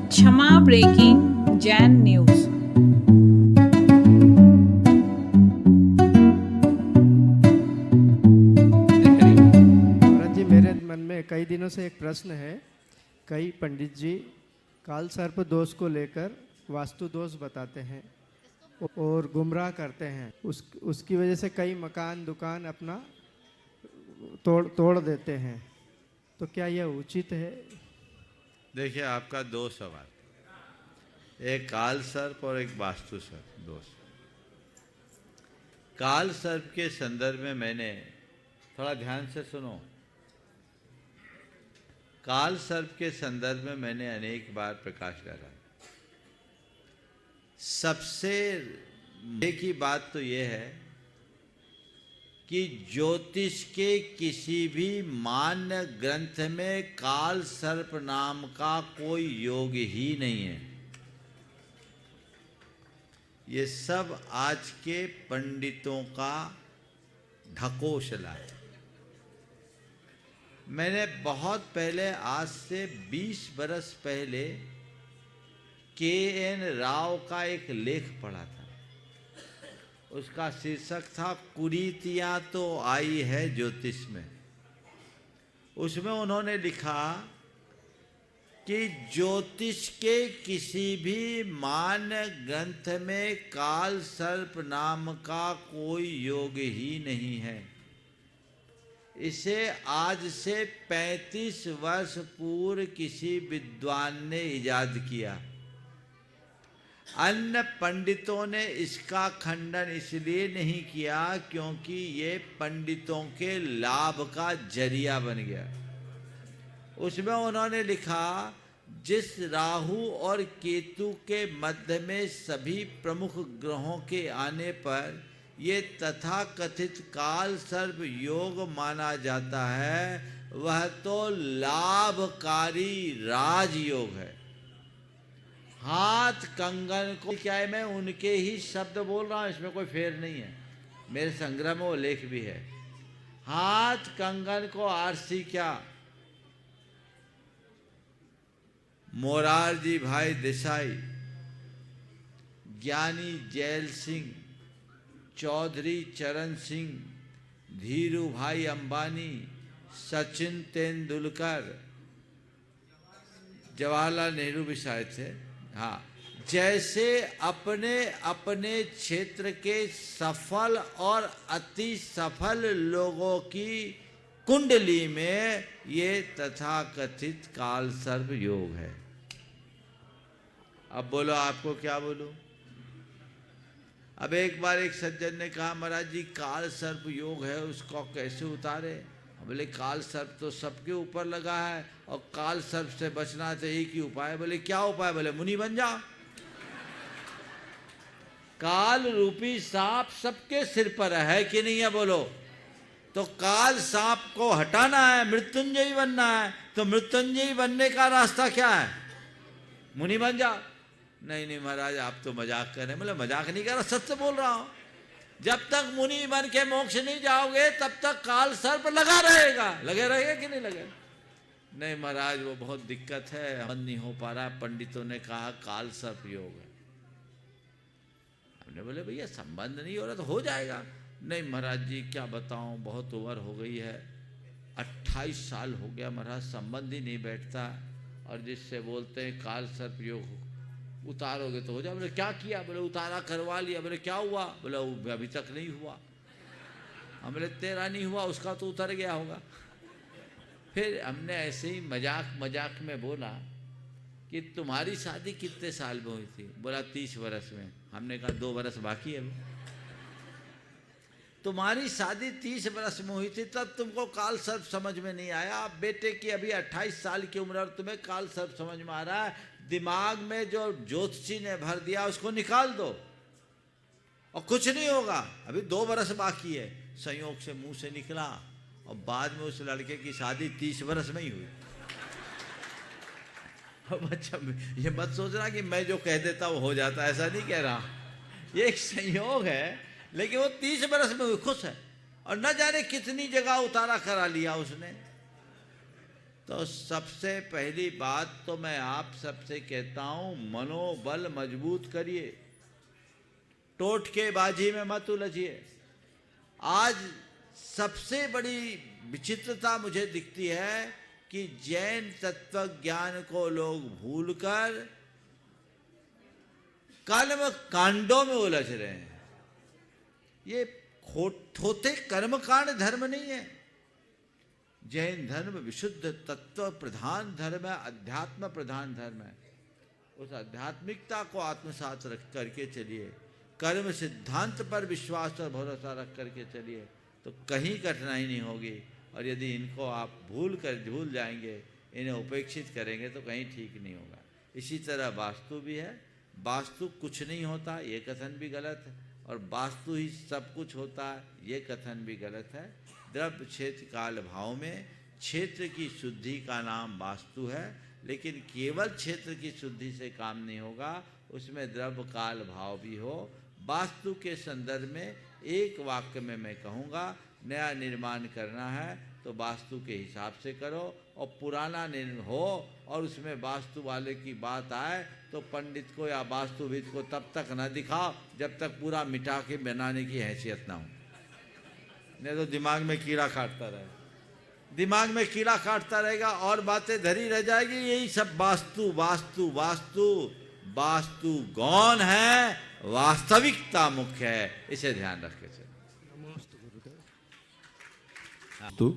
क्षमा breaking Jain news. महाराज जी, मेरे मन में कई दिनों से एक प्रश्न है। कई पंडित जी काल सर्प दोष को लेकर वास्तु दोष बताते हैं और गुमराह करते हैं। उसकी वजह से कई मकान दुकान अपना तोड़ देते हैं। तो क्या यह उचित है? देखिए, आपका दो सवाल, एक काल सर्प और एक वास्तु सर्प दोष। काल सर्प के संदर्भ में मैंने थोड़ा ध्यान से सुनो। काल सर्प के संदर्भ में मैंने अनेक बार प्रकाश डाला। सबसे एक ही बात तो यह है कि ज्योतिष के किसी भी मान्य ग्रंथ में काल सर्प नाम का कोई योग ही नहीं है। ये सब आज के पंडितों का ढकोसला है। मैंने बहुत पहले, आज से 20 बरस पहले, के.एन. राव का एक लेख पढ़ा था। उसका शीर्षक था कुरीतियां तो आई है ज्योतिष में। उसमें उन्होंने लिखा कि ज्योतिष के किसी भी मान्य ग्रंथ में काल सर्प नाम का कोई योग ही नहीं है। इसे आज से 35 वर्ष पूर्व किसी विद्वान ने इजाद किया। अन्य पंडितों ने इसका खंडन इसलिए नहीं किया क्योंकि ये पंडितों के लाभ का जरिया बन गया। उसमें उन्होंने लिखा, जिस राहु और केतु के मध्य में सभी प्रमुख ग्रहों के आने पर ये तथाकथित काल सर्प योग माना जाता है, वह तो लाभकारी राजयोग है। हाथ कंगन को, क्या है, मैं उनके ही शब्द बोल रहा हूं, इसमें कोई फेर नहीं है। मेरे संग्रह में वो लेख भी है। हाथ कंगन को आरसी क्या, मोरारजी भाई देसाई, ज्ञानी जैल सिंह, चौधरी चरण सिंह, धीरू भाई अंबानी, सचिन तेंदुलकर, जवाहरलाल नेहरू भी शायद थे, हाँ, जैसे अपने अपने क्षेत्र के सफल और अति सफल लोगों की कुंडली में ये तथाकथित काल सर्प योग है। अब बोलो, आपको क्या बोलूं? अब एक बार एक सज्जन ने कहा, महाराज जी काल सर्प योग है, उसको कैसे उतारे? बोले, काल सर्प तो सबके ऊपर लगा है और काल सर्प से बचना तो एक ही उपाय। बोले, क्या उपाय? बोले, मुनि बन जा। काल रूपी सांप सबके सिर पर है कि नहीं है? बोलो। तो काल सांप को हटाना है, मृत्युंजयी बनना है, तो मृत्युंजयी बनने का रास्ता क्या है? मुनि बन जा। नहीं नहीं महाराज, आप तो मजाक कर रहे हैं। बोले, मजाक नहीं कर रहा, सच बोल रहा हूं। जब तक मुनि बन के मोक्ष नहीं जाओगे तब तक काल सर्प लगा रहेगा। लगे रहेगा कि नहीं लगे? नहीं महाराज, वो बहुत दिक्कत है, बंद नहीं हो पा रहा। पंडितों ने कहा काल सर्प योग है। हमने बोले, भैया संबंध नहीं हो रहा तो हो जाएगा। नहीं महाराज जी, क्या बताऊं, बहुत उम्र हो गई है, 28 साल हो गया महाराज, संबंध ही नहीं बैठता। और जिससे बोलते हैं काल सर्प योग उतारोगे तो हो जाए। बोले, क्या किया? बोले, उतारा, करवा लिया। बोले, क्या हुआ? बोले, अभी तक नहीं हुआ। हम बोले, तेरा नहीं हुआ, उसका तो उतर गया होगा। फिर हमने ऐसे ही मजाक मजाक में बोला कि तुम्हारी शादी कितने साल में हुई थी? बोला, 30 वर्ष में। हमने कहा 2 वर्ष बाकी है। तुम्हारी शादी 30 वर्ष में हुई थी, तब तुमको काल सर्प समझ में नहीं आया। अब बेटे की अभी 28 साल की उम्र और तुम्हें काल सर्प समझ में आ रहा है। दिमाग में जो ज्योतिषी ने भर दिया उसको निकाल दो और कुछ नहीं होगा। अभी 2 वर्ष बाकी है। संयोग से मुंह से निकला और बाद में उस लड़के की शादी 30 वर्ष में ही हुई। अब अच्छा, ये मत सोचना कि मैं जो कह देता वो हो जाता, ऐसा नहीं कह रहा। ये एक संयोग है, लेकिन वो 30 वर्ष में हुई, खुश है। और न जाने कितनी जगह उतारा करा लिया उसने। तो सबसे पहली बात तो मैं आप सबसे कहता हूं, मनोबल मजबूत करिए, टोटकेबाजी में मत उलझिए। आज सबसे बड़ी विचित्रता मुझे दिखती है कि जैन तत्व ज्ञान को लोग भूलकर कर्म कांडों में उलझ रहे हैं। ये थोथे कर्मकांड धर्म नहीं है। जैन धर्म विशुद्ध तत्व प्रधान धर्म है, अध्यात्म प्रधान धर्म है। उस आध्यात्मिकता को आत्मसात रख करके चलिए, कर्म सिद्धांत पर विश्वास और भरोसा रख करके चलिए, तो कहीं कठिनाई नहीं होगी। और यदि इनको आप भूल जाएंगे, इन्हें उपेक्षित करेंगे, तो कहीं ठीक नहीं होगा। इसी तरह वास्तु भी है। वास्तु कुछ नहीं होता, ये कथन भी गलत है, और वास्तु ही सब कुछ होता है, ये कथन भी गलत है। द्रव्य क्षेत्र काल भाव में क्षेत्र की शुद्धि का नाम वास्तु है, लेकिन केवल क्षेत्र की शुद्धि से काम नहीं होगा, उसमें द्रव्य काल भाव भी हो। वास्तु के संदर्भ में एक वाक्य में मैं कहूँगा, नया निर्माण करना है तो वास्तु के हिसाब से करो, और पुराना निर्माण हो और उसमें वास्तु वाले की बात आए तो पंडित को या वास्तुविद को तब तक न दिखाओ जब तक पूरा मिटा के बनाने की हैसियत ना हो, नहीं तो दिमाग में कीड़ा काटता रहेगा। दिमाग में कीड़ा काटता रहेगा और बातें धरी रह जाएगी। यही सब वास्तु वास्तु वास्तु वास्तु गौण है, वास्तविकता मुख्य है, इसे ध्यान रख के चलो। तो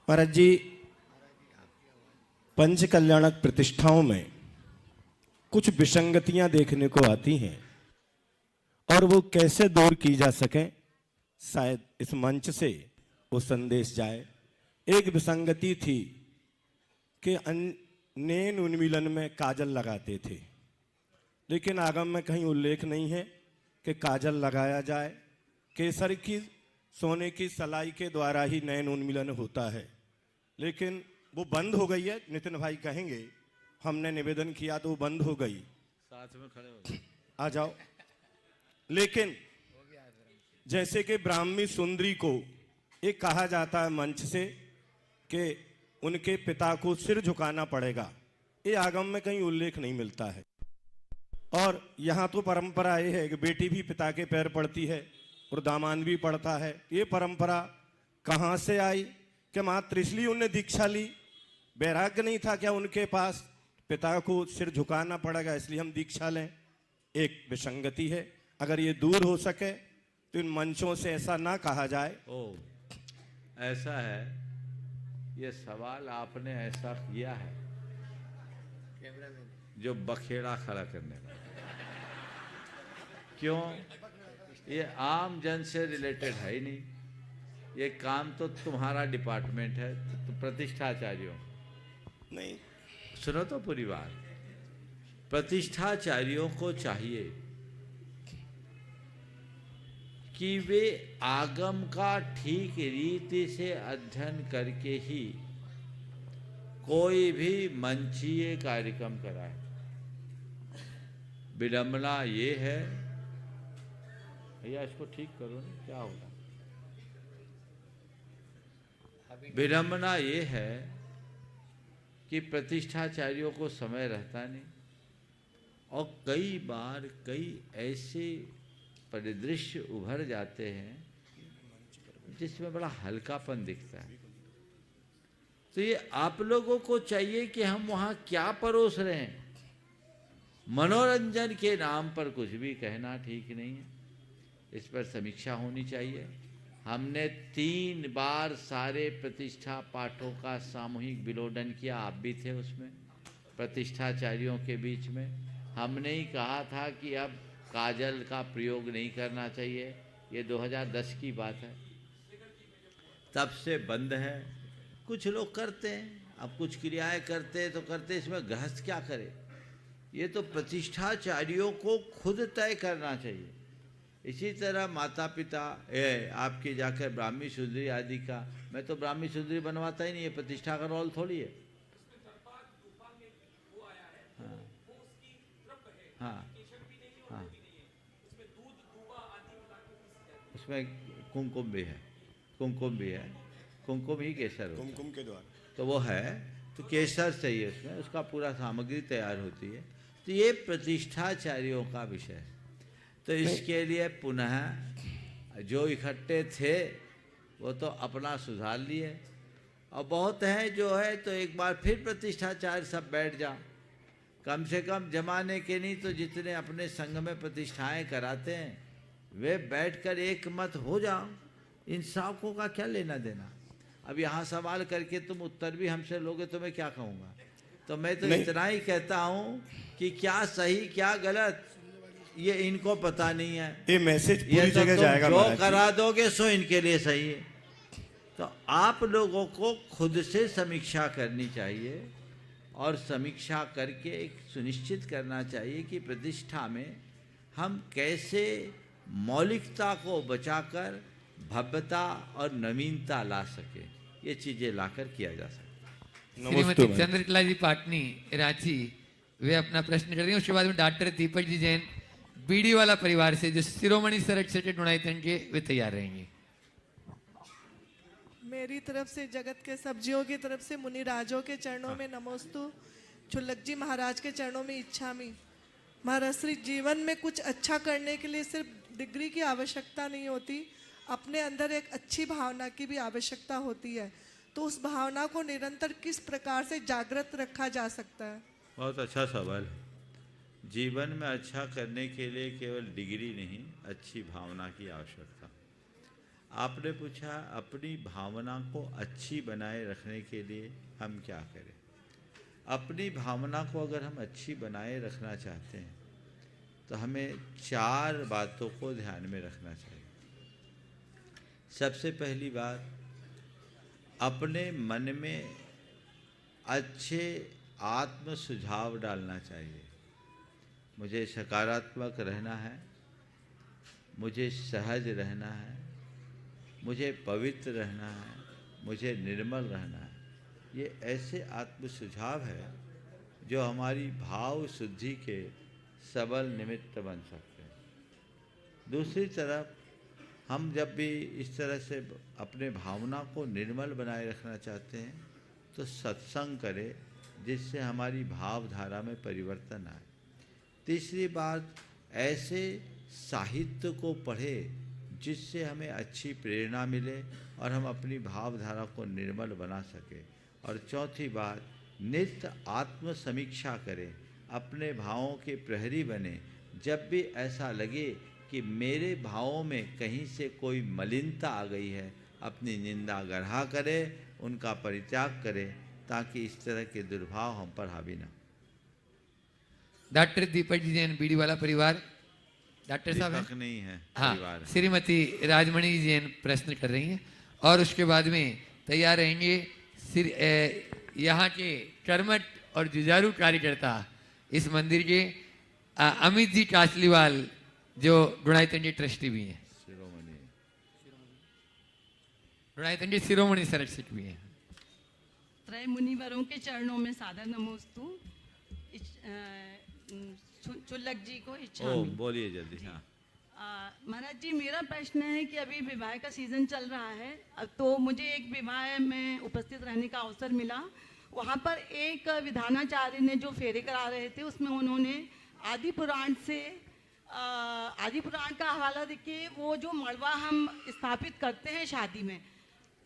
महाराज जी, पंच कल्याणक प्रतिष्ठाओं में कुछ विसंगतियां देखने को आती हैं, और वो कैसे दूर की जा सके, शायद इस मंच से वो संदेश जाए। एक विसंगति थी कि नैन उन्मीलन में काजल लगाते थे, लेकिन आगम में कहीं उल्लेख नहीं है कि काजल लगाया जाए। केसर की सोने की सलाई के द्वारा ही नैन उन्मीलन होता है, लेकिन वो बंद हो गई है। नितिन भाई कहेंगे, हमने निवेदन किया तो वो बंद हो गई। साथ में खड़े हो आ जाओ। लेकिन जैसे कि ब्राह्मी सुंदरी को एक कहा जाता है मंच से कि उनके पिता को सिर झुकाना पड़ेगा, ये आगम में कहीं उल्लेख नहीं मिलता है। और यहाँ तो परंपरा ये है कि बेटी भी पिता के पैर पड़ती है और दामाद भी पड़ता है। ये परंपरा कहाँ से आई कि मात्र इसलिए उन्हें दीक्षा ली, वैराग्य नहीं था क्या उनके पास, पिता को सिर झुकाना पड़ेगा इसलिए हम दीक्षा लें। एक विसंगति है, अगर ये दूर हो सके तो इन मंचों से ऐसा ना कहा जाए। ओ, ऐसा है, ये सवाल आपने ऐसा किया है जो बखेड़ा खड़ा करने का। क्यों? ये आम जन से रिलेटेड है ही नहीं, ये काम तो तुम्हारा डिपार्टमेंट है, तो प्रतिष्ठाचार्यों। नहीं, सुनो तो पूरी बात। प्रतिष्ठाचार्यों को चाहिए कि वे आगम का ठीक रीति से अध्ययन करके ही कोई भी मंचीय कार्यक्रम कराए। विडंबना ये है, भैया इसको ठीक करो ना, क्या होगा। विडंबना ये है कि प्रतिष्ठाचार्यों को समय रहता नहीं, और कई बार कई ऐसे परिदृश्य उभर जाते हैं जिसमें बड़ा हल्कापन दिखता है। तो ये आप लोगों को चाहिए कि हम वहाँ क्या परोस रहे हैं। मनोरंजन के नाम पर कुछ भी कहना ठीक नहीं है, इस पर समीक्षा होनी चाहिए। हमने 3 बार सारे प्रतिष्ठा पाठों का सामूहिक विलोडन किया, आप भी थे उसमें, प्रतिष्ठाचार्यों के बीच में। हमने ही कहा था कि अब काजल का प्रयोग नहीं करना चाहिए, ये 2010 की बात है, तब से बंद है। कुछ लोग करते हैं, अब कुछ क्रियाएं करते हैं तो करते, इसमें गृहस्थ क्या करे। ये तो प्रतिष्ठाचार्यों को खुद तय करना चाहिए। इसी तरह माता पिता आपके जाकर ब्राह्मी सुंदरी आदि का, मैं तो ब्राह्मी सुंदरी बनवाता ही नहीं, है प्रतिष्ठा का रोल थोड़ी है। हाँ हाँ, उसमें कुमकुम भी है, कुमकुम भी है, कुमकुम ही केसर होता है। कुमकुम के द्वारा तो वो है, तो केसर चाहिए उसमें, उसका पूरा सामग्री तैयार होती है। तो ये प्रतिष्ठाचार्यों का विषय है। तो इसके लिए पुनः जो इकट्ठे थे वो तो अपना सुधार लिए, और बहुत है जो है तो एक बार फिर प्रतिष्ठाचार्य सब बैठ जाओ, कम से कम जमाने के नहीं तो जितने अपने संघ में प्रतिष्ठाएं कराते हैं वे बैठकर एक मत हो जाओ। इन सावकों का क्या लेना देना। अब यहाँ सवाल करके तुम उत्तर भी हमसे लोगे तो मैं क्या कहूँगा। तो मैं तो इतना ही कहता हूँ कि क्या सही क्या गलत ये इनको पता नहीं है। ये मैसेज ये पूरी तो जगह तुम जाएगा जो महाराज जी। करा दोगे सो इनके लिए सही है। तो आप लोगों को खुद से समीक्षा करनी चाहिए, और समीक्षा करके एक सुनिश्चित करना चाहिए कि प्रतिष्ठा में हम कैसे मौलिकता को बचाकर भव्यता और नवीनता ला सके, ये चीजें लाकर किया जा सकता है। श्रीमती चंद्रकला जी पाटनी रांची, वे अपना प्रश्न कर रही हैं। उसके बाद में डॉक्टर दीपक जी जैन बीडी वाला परिवार से, जो शिरोमणि सरक से ढूंढाई के, वे तैयार रहेंगे। मेरी तरफ से जगत के सब्जियों की तरफ से मुनिराजों के चरणों में नमोस्तु, चुल्लक जी महाराज के चरणों में इच्छामि। महाराज श्री, जीवन में कुछ अच्छा करने के लिए सिर्फ डिग्री की आवश्यकता नहीं होती, अपने अंदर एक अच्छी भावना की भी आवश्यकता होती है। तो उस भावना को निरंतर किस प्रकार से जागृत रखा जा सकता है? बहुत अच्छा सवाल है। जीवन में अच्छा करने के लिए केवल डिग्री नहीं, अच्छी भावना की आवश्यकता। आपने पूछा अपनी भावना को अच्छी बनाए रखने के लिए हम क्या करें। अपनी भावना को अगर हम अच्छी बनाए रखना चाहते हैं तो हमें 4 बातों को ध्यान में रखना चाहिए। सबसे पहली बात, अपने मन में अच्छे आत्म सुझाव डालना चाहिए। मुझे सकारात्मक रहना है, मुझे सहज रहना है, मुझे पवित्र रहना है, मुझे निर्मल रहना है। ये ऐसे आत्म सुझाव है जो हमारी भाव शुद्धि के सबल निमित्त बन सकते हैं। दूसरी तरफ हम जब भी इस तरह से अपने भावना को निर्मल बनाए रखना चाहते हैं तो सत्संग करें, जिससे हमारी भावधारा में परिवर्तन आए। तीसरी बात, ऐसे साहित्य को पढ़े जिससे हमें अच्छी प्रेरणा मिले और हम अपनी भावधारा को निर्मल बना सकें। और चौथी बात, नित्य आत्म समीक्षा करें, अपने भावों के प्रहरी बने। जब भी ऐसा लगे कि मेरे भावों में कहीं से कोई मलिनता आ गई है, अपनी निंदा गढ़ा करें, उनका परित्याग करें, ताकि इस तरह के दुर्भाव हम पर हावी ना। डॉक्टर दीपक जी जैन बीडी वाला परिवार, डॉक्टर साहब हैं? नहीं है हाँ, परिवार। श्रीमती राजमणि जैन प्रश्न कर रही हैं, और उसके बाद में तैयार रहेंगे यहाँ के कर्मठ और जुझारू कार्यकर्ता इस मंदिर के अमित जी कासलीवाल, जो ढूंढाईतंडी ट्रस्टी भी हैं, ढूंढाईतंडी शिरोमणि सरक्षक भी हैं। त्रय मुनिवरों के चरणों में सादर नमोस्तु। चुल्लक जी को इच्छा। बोलिए जल्दी। हाँ महाराज जी, मेरा प्रश्न है कि अभी विवाह का सीजन चल रहा है, तो मुझे एक विवाह में उपस्थित रहने का अवसर मिला। वहाँ पर एक विधानाचार्य ने जो फेरे करा रहे थे उसमें उन्होंने आदि पुराण का हवाला देके वो जो मड़वा हम स्थापित करते हैं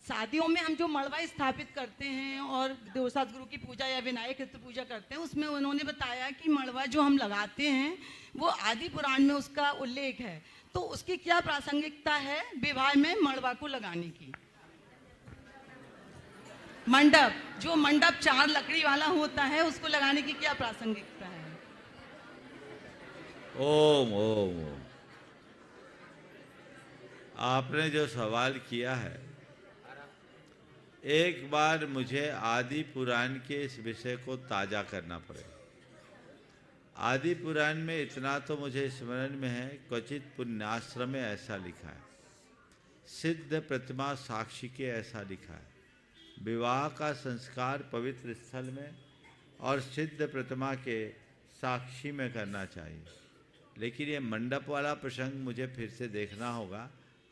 शादियों में हम जो मड़वा स्थापित करते हैं और देवसात गुरु की पूजा या विनायक चित्र पूजा करते हैं, उसमें उन्होंने बताया कि मड़वा जो हम लगाते हैं वो आदि पुराण में उसका उल्लेख है। तो उसकी क्या प्रासंगिकता है विवाह में मड़वा को लगाने की? मंडप 4 लकड़ी वाला होता है, उसको लगाने की क्या प्रासंगिकता है? ओम ओम ओम। आपने जो सवाल किया है, एक बार मुझे आदि पुराण के इस विषय को ताज़ा करना पड़ेगा। आदि पुराण में इतना तो मुझे स्मरण में है, क्वचित पुण्याश्रम में ऐसा लिखा है, सिद्ध प्रतिमा साक्षी के ऐसा लिखा है, विवाह का संस्कार पवित्र स्थल में और सिद्ध प्रतिमा के साक्षी में करना चाहिए। लेकिन ये मंडप वाला प्रसंग मुझे फिर से देखना होगा।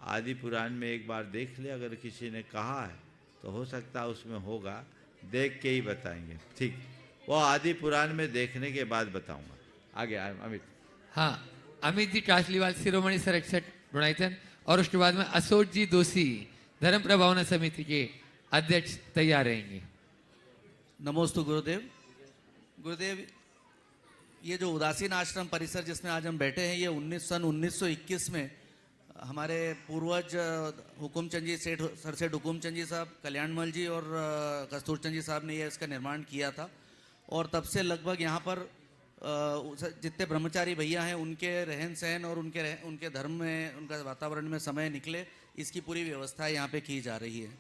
आदि पुराण में एक बार देख ले, अगर किसी ने कहा है तो हो सकता है उसमें होगा, देख के ही बताएंगे, ठीक। वो आदि पुराण में देखने के बाद बताऊंगा। आगे अमित। हाँ, अमित जी कासलीवाल शिरोमणि संरक्षक गुणायतन, और उसके बाद में अशोक जी दोषी धर्म प्रभावना समिति के अध्यक्ष तैयार रहेंगे। नमोस्तु गुरुदेव। गुरुदेव, ये जो उदासीन आश्रम परिसर जिसमें आज हम बैठे हैं, ये सन 1921 में हमारे पूर्वज हुकुमचंद जी सेठ सर सेठ हुकुमचंद जी साहब, कल्याणमल जी और कस्तूरचंद जी साहब ने ये इसका निर्माण किया था। और तब से लगभग यहाँ पर जितने ब्रह्मचारी भैया हैं उनके रहन सहन और उनके धर्म में, उनका वातावरण में समय निकले, इसकी पूरी व्यवस्था यहाँ पे की जा रही है।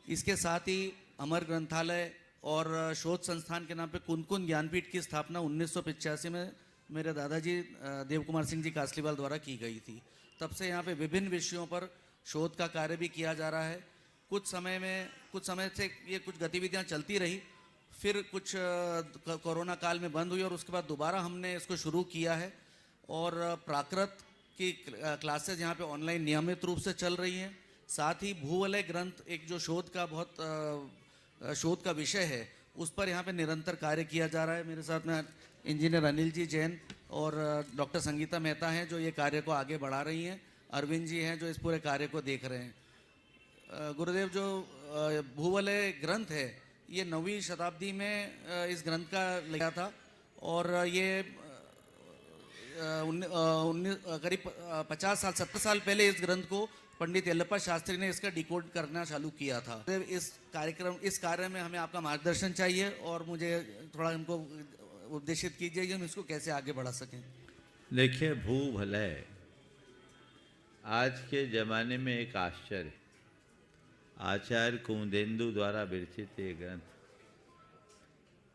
इसके साथ ही अमर ग्रंथालय और शोध संस्थान के नाम पे कुंद ज्ञानपीठ की स्थापना 1985 में मेरे दादाजी देव कुमार सिंह जी कासलीवाल द्वारा की गई थी। तब से यहाँ पे विभिन्न विषयों पर शोध का कार्य भी किया जा रहा है। कुछ समय से ये कुछ गतिविधियाँ चलती रही, फिर कुछ कोरोना काल में बंद हुई और उसके बाद दोबारा हमने इसको शुरू किया है। और प्राकृत की क्लासेज यहाँ पे ऑनलाइन नियमित रूप से चल रही हैं। साथ ही भूवलय ग्रंथ एक जो शोध का विषय है, उस पर यहाँ पे निरंतर कार्य किया जा रहा है। मेरे साथ में इंजीनियर अनिल जी जैन और डॉक्टर संगीता मेहता हैं जो ये कार्य को आगे बढ़ा रही हैं। अरविंद जी हैं जो इस पूरे कार्य को देख रहे हैं। गुरुदेव, जो भूवलय ग्रंथ है, ये 9वीं शताब्दी में इस ग्रंथ का लिखा था और ये करीब 50-70 साल पहले इस ग्रंथ को पंडित यल्लप्पा शास्त्री ने इसका डिकोड करना चालू किया था। इस कार्य में हमें आपका मार्गदर्शन चाहिए और मुझे थोड़ा इनको उपदेशित कीजिए कि हम इसको कैसे आगे बढ़ा सकें। देखिए, भूवलय आज के ज़माने में एक आश्चर्य, आचार्य कुमुदेन्दु द्वारा विरचित ये ग्रंथ,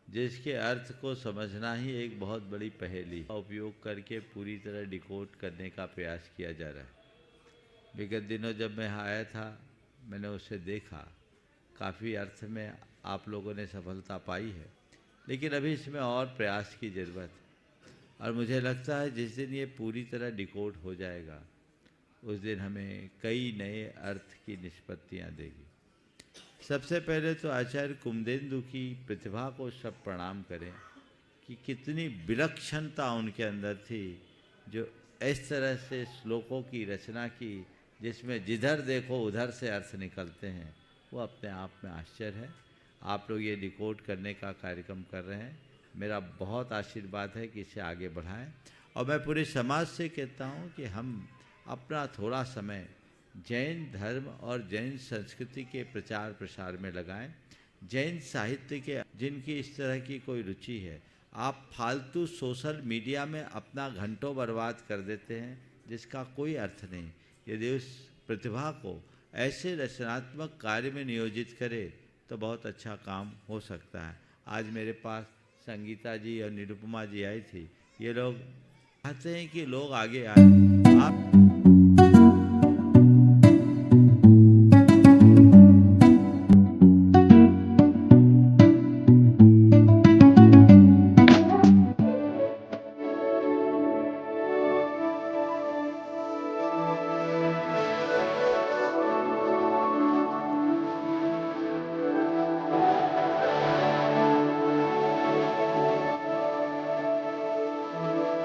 जिसके अर्थ को समझना ही एक बहुत बड़ी पहेली का उपयोग करके पूरी तरह डिकोड करने का प्रयास किया जा रहा है। विगत दिनों जब मैं आया था, मैंने उसे देखा, काफ़ी अर्थ में आप लोगों ने सफलता पाई है, लेकिन अभी इसमें और प्रयास की ज़रूरत है। और मुझे लगता है जिस दिन ये पूरी तरह डिकोड हो जाएगा, उस दिन हमें कई नए अर्थ की निष्पत्तियाँ देगी। सबसे पहले तो आचार्य कुमुदेन्दु की प्रतिभा को सब प्रणाम करें कि कितनी विलक्षणता उनके अंदर थी, जो इस तरह से श्लोकों की रचना की जिसमें जिधर देखो उधर से अर्थ निकलते हैं। वो अपने आप में आश्चर्य है। आप लोग ये डिकोड करने का कार्यक्रम कर रहे हैं, मेरा बहुत आशीर्वाद है कि इसे आगे बढ़ाएं। और मैं पूरे समाज से कहता हूँ कि हम अपना थोड़ा समय जैन धर्म और जैन संस्कृति के प्रचार प्रसार में लगाएं। जैन साहित्य के जिनकी इस तरह की कोई रुचि है, आप फालतू सोशल मीडिया में अपना घंटों बर्बाद कर देते हैं जिसका कोई अर्थ नहीं। यदि उस प्रतिभा को ऐसे रचनात्मक कार्य में नियोजित करें तो बहुत अच्छा काम हो सकता है। आज मेरे पास संगीता जी और निरुपमा जी आई थी। ये लोग चाहते हैं कि लोग आगे आए। आप